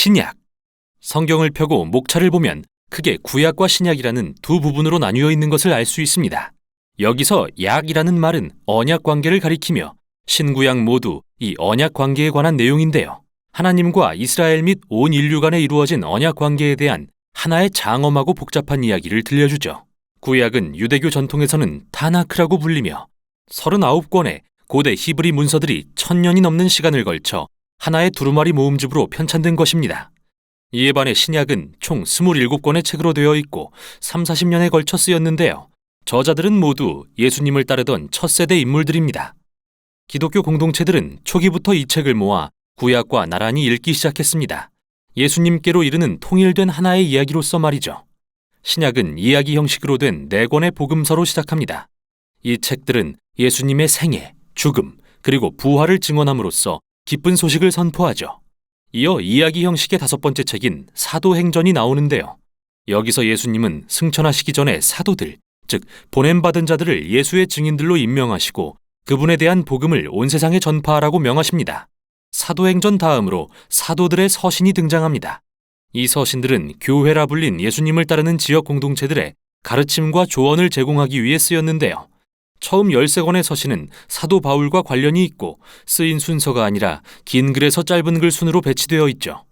신약. 성경을 펴고 목차를 보면 크게 구약과 신약이라는 두 부분으로 나뉘어 있는 것을 알 수 있습니다. 여기서 약이라는 말은 언약 관계를 가리키며 신구약 모두 이 언약 관계에 관한 내용인데요. 하나님과 이스라엘 및 온 인류 간에 이루어진 언약 관계에 대한 하나의 장엄하고 복잡한 이야기를 들려주죠. 구약은 유대교 전통에서는 타나크라고 불리며 39권의 고대 히브리 문서들이 1000년이 넘는 시간을 걸쳐 하나의 두루마리 모음집으로 편찬된 것입니다. 이에 반해 신약은 총 27권의 책으로 되어 있고 30-40년에 걸쳐 쓰였는데요. 저자들은 모두 예수님을 따르던 첫 세대 인물들입니다. 기독교 공동체들은 초기부터 이 책을 모아 구약과 나란히 읽기 시작했습니다. 예수님께로 이르는 통일된 하나의 이야기로서 말이죠. 신약은 이야기 형식으로 된 4권의 복음서로 시작합니다. 이 책들은 예수님의 생애, 죽음, 그리고 부활을 증언함으로써 기쁜 소식을 선포하죠. 이어 이야기 형식의 5번째 책인 사도행전이 나오는데요. 여기서 예수님은 승천하시기 전에 사도들, 즉 보냄받은 자들을 예수의 증인들로 임명하시고 그분에 대한 복음을 온 세상에 전파하라고 명하십니다. 사도행전 다음으로 사도들의 서신이 등장합니다. 이 서신들은 교회라 불린 예수님을 따르는 지역 공동체들의 가르침과 조언을 제공하기 위해 쓰였는데요. 처음 13권의 서신은 사도 바울과 관련이 있고 쓰인 순서가 아니라 긴 글에서 짧은 글 순으로 배치되어 있죠.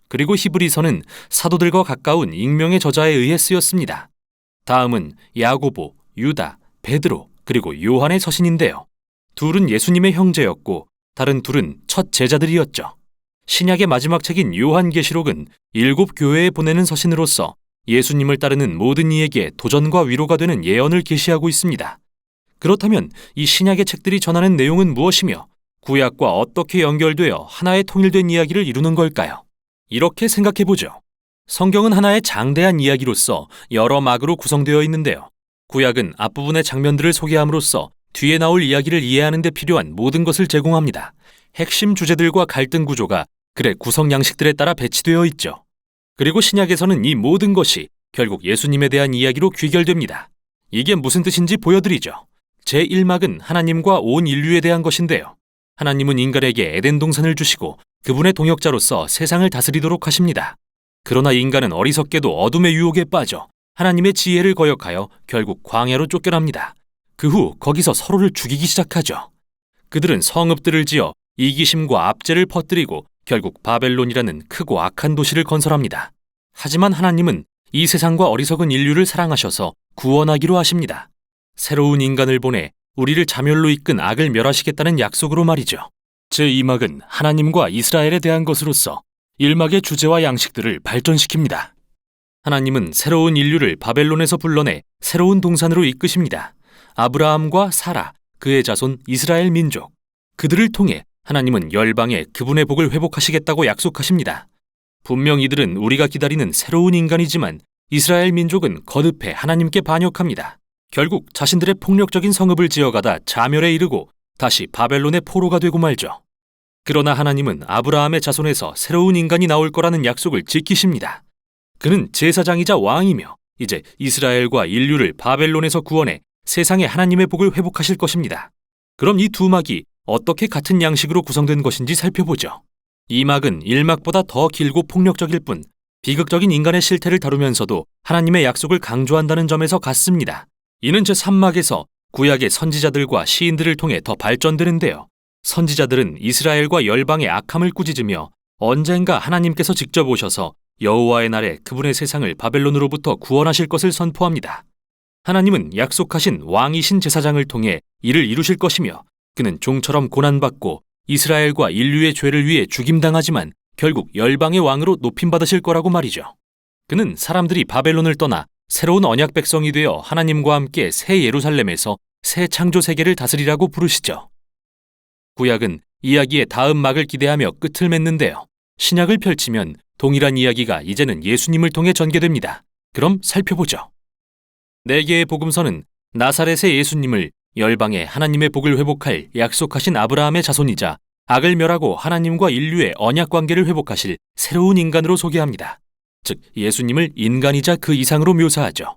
그리고 히브리서는 사도들과 가까운 익명의 저자에 의해 쓰였습니다. 다음은 야고보, 유다, 베드로, 그리고 요한의 서신인데요. 둘은 예수님의 형제였고 다른 둘은 첫 제자들이었죠. 신약의 마지막 책인 요한계시록은 7교회에 보내는 서신으로서 예수님을 따르는 모든 이에게 도전과 위로가 되는 예언을 계시하고 있습니다. 그렇다면 이 신약의 책들이 전하는 내용은 무엇이며 구약과 어떻게 연결되어 하나의 통일된 이야기를 이루는 걸까요? 이렇게 생각해보죠. 성경은 하나의 장대한 이야기로서 여러 막으로 구성되어 있는데요. 구약은 앞부분의 장면들을 소개함으로써 뒤에 나올 이야기를 이해하는 데 필요한 모든 것을 제공합니다. 핵심 주제들과 갈등 구조가 글의 구성 양식들에 따라 배치되어 있죠. 그리고 신약에서는 이 모든 것이 결국 예수님에 대한 이야기로 귀결됩니다. 이게 무슨 뜻인지 보여드리죠. 제1막은 하나님과 온 인류에 대한 것인데요. 하나님은 인간에게 에덴 동산을 주시고 그분의 동역자로서 세상을 다스리도록 하십니다. 그러나 인간은 어리석게도 어둠의 유혹에 빠져 하나님의 지혜를 거역하여 결국 광야로 쫓겨납니다. 그 후 거기서 서로를 죽이기 시작하죠. 그들은 성읍들을 지어 이기심과 압제를 퍼뜨리고 결국 바벨론이라는 크고 악한 도시를 건설합니다. 하지만 하나님은 이 세상과 어리석은 인류를 사랑하셔서 구원하기로 하십니다. 새로운 인간을 보내 우리를 자멸로 이끈 악을 멸하시겠다는 약속으로 말이죠. 제2막은 하나님과 이스라엘에 대한 것으로서 1막의 주제와 양식들을 발전시킵니다. 하나님은 새로운 인류를 바벨론에서 불러내 새로운 동산으로 이끄십니다. 아브라함과 사라, 그의 자손 이스라엘 민족, 그들을 통해 하나님은 열방에 그분의 복을 회복하시겠다고 약속하십니다. 분명 이들은 우리가 기다리는 새로운 인간이지만 이스라엘 민족은 거듭해 하나님께 반역합니다. 결국 자신들의 폭력적인 성읍을 지어가다 자멸에 이르고 다시 바벨론의 포로가 되고 말죠. 그러나 하나님은 아브라함의 자손에서 새로운 인간이 나올 거라는 약속을 지키십니다. 그는 제사장이자 왕이며 이제 이스라엘과 인류를 바벨론에서 구원해 세상에 하나님의 복을 회복하실 것입니다. 그럼 이 두 막이 어떻게 같은 양식으로 구성된 것인지 살펴보죠. 이 막은 1막보다 더 길고 폭력적일 뿐 비극적인 인간의 실태를 다루면서도 하나님의 약속을 강조한다는 점에서 같습니다. 이는 제3막에서 구약의 선지자들과 시인들을 통해 더 발전되는데요. 선지자들은 이스라엘과 열방의 악함을 꾸짖으며 언젠가 하나님께서 직접 오셔서 여호와의 날에 그분의 세상을 바벨론으로부터 구원하실 것을 선포합니다. 하나님은 약속하신 왕이신 제사장을 통해 이를 이루실 것이며 그는 종처럼 고난받고 이스라엘과 인류의 죄를 위해 죽임당하지만 결국 열방의 왕으로 높임받으실 거라고 말이죠. 그는 사람들이 바벨론을 떠나 새로운 언약 백성이 되어 하나님과 함께 새 예루살렘에서 새 창조 세계를 다스리라고 부르시죠. 구약은 이야기의 다음 막을 기대하며 끝을 맺는데요. 신약을 펼치면 동일한 이야기가 이제는 예수님을 통해 전개됩니다. 그럼 살펴보죠. 4개의 복음서는 나사렛의 예수님을 열방에 하나님의 복을 회복할 약속하신 아브라함의 자손이자 악을 멸하고 하나님과 인류의 언약 관계를 회복하실 새로운 인간으로 소개합니다. 즉 예수님을 인간이자 그 이상으로 묘사하죠.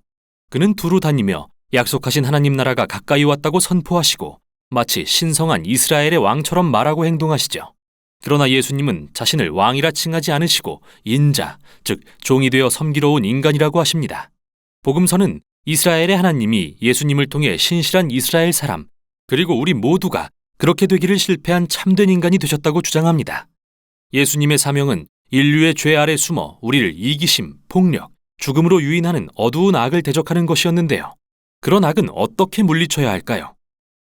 그는 두루 다니며 약속하신 하나님 나라가 가까이 왔다고 선포하시고 마치 신성한 이스라엘의 왕처럼 말하고 행동하시죠. 그러나 예수님은 자신을 왕이라 칭하지 않으시고 인자, 즉 종이 되어 섬기러 온 인간이라고 하십니다. 복음서는 이스라엘의 하나님이 예수님을 통해 신실한 이스라엘 사람, 그리고 우리 모두가 그렇게 되기를 실패한 참된 인간이 되셨다고 주장합니다. 예수님의 사명은 인류의 죄 아래 숨어 우리를 이기심, 폭력, 죽음으로 유인하는 어두운 악을 대적하는 것이었는데요. 그런 악은 어떻게 물리쳐야 할까요?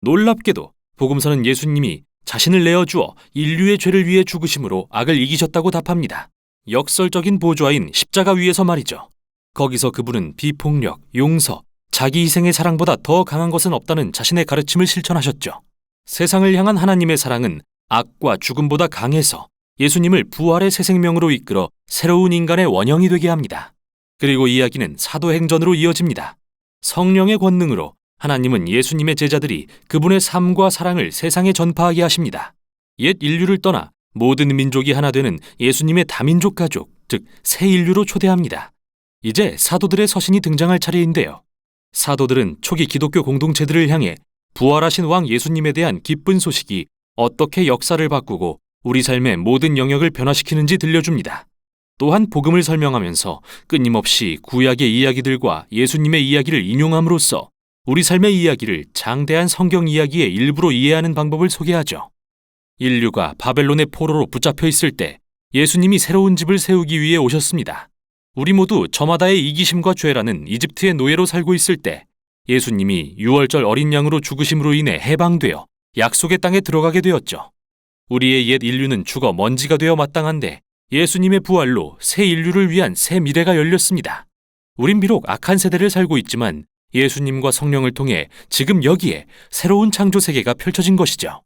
놀랍게도 복음서는 예수님이 자신을 내어주어 인류의 죄를 위해 죽으심으로 악을 이기셨다고 답합니다. 역설적인 보좌인 십자가 위에서 말이죠. 거기서 그분은 비폭력, 용서, 자기 희생의 사랑보다 더 강한 것은 없다는 자신의 가르침을 실천하셨죠. 세상을 향한 하나님의 사랑은 악과 죽음보다 강해서 예수님을 부활의 새 생명으로 이끌어 새로운 인간의 원형이 되게 합니다. 그리고 이야기는 사도행전으로 이어집니다. 성령의 권능으로 하나님은 예수님의 제자들이 그분의 삶과 사랑을 세상에 전파하게 하십니다. 옛 인류를 떠나 모든 민족이 하나 되는 예수님의 다민족 가족, 즉 새 인류로 초대합니다. 이제 사도들의 서신이 등장할 차례인데요. 사도들은 초기 기독교 공동체들을 향해 부활하신 왕 예수님에 대한 기쁜 소식이 어떻게 역사를 바꾸고 우리 삶의 모든 영역을 변화시키는지 들려줍니다. 또한 복음을 설명하면서 끊임없이 구약의 이야기들과 예수님의 이야기를 인용함으로써 우리 삶의 이야기를 장대한 성경 이야기의 일부로 이해하는 방법을 소개하죠. 인류가 바벨론의 포로로 붙잡혀 있을 때 예수님이 새로운 집을 세우기 위해 오셨습니다. 우리 모두 저마다의 이기심과 죄라는 이집트의 노예로 살고 있을 때 예수님이 유월절 어린 양으로 죽으심으로 인해 해방되어 약속의 땅에 들어가게 되었죠. 우리의 옛 인류는 죽어 먼지가 되어 마땅한데 예수님의 부활로 새 인류를 위한 새 미래가 열렸습니다. 우린 비록 악한 세대를 살고 있지만 예수님과 성령을 통해 지금 여기에 새로운 창조 세계가 펼쳐진 것이죠.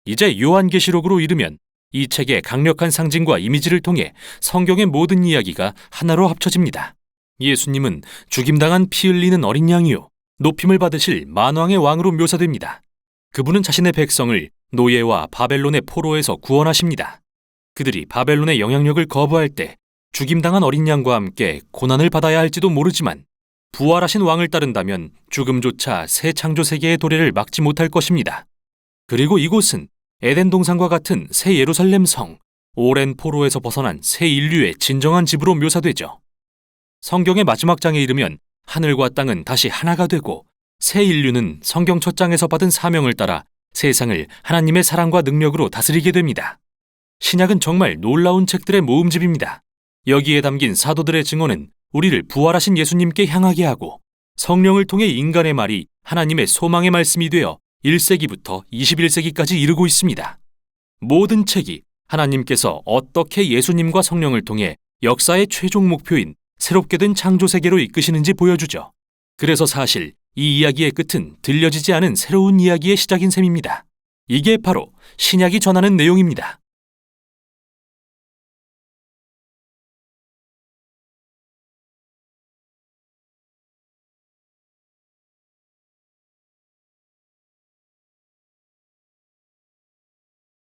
이제 요한계시록으로 이르면 이 책의 강력한 상징과 이미지를 통해 성경의 모든 이야기가 하나로 합쳐집니다. 예수님은 죽임당한 피 흘리는 어린 양이요 높임을 받으실 만왕의 왕으로 묘사됩니다. 그분은 자신의 백성을 노예와 바벨론의 포로에서 구원하십니다. 그들이 바벨론의 영향력을 거부할 때 죽임당한 어린 양과 함께 고난을 받아야 할지도 모르지만 부활하신 왕을 따른다면 죽음조차 새 창조 세계의 도래를 막지 못할 것입니다. 그리고 이곳은 에덴 동산과 같은 새 예루살렘 성, 오랜 포로에서 벗어난 새 인류의 진정한 집으로 묘사되죠. 성경의 마지막 장에 이르면 하늘과 땅은 다시 하나가 되고 새 인류는 성경 첫 장에서 받은 사명을 따라 세상을 하나님의 사랑과 능력으로 다스리게 됩니다. 신약은 정말 놀라운 책들의 모음집입니다. 여기에 담긴 사도들의 증언은 우리를 부활하신 예수님께 향하게 하고 성령을 통해 인간의 말이 하나님의 소망의 말씀이 되어 1세기부터 21세기까지 이르고 있습니다. 모든 책이 하나님께서 어떻게 예수님과 성령을 통해 역사의 최종 목표인 새롭게 된 창조 세계로 이끄시는지 보여주죠. 그래서 사실 이 이야기의 끝은 들려지지 않은 새로운 이야기의 시작인 셈입니다. 이게 바로 신약이 전하는 내용입니다.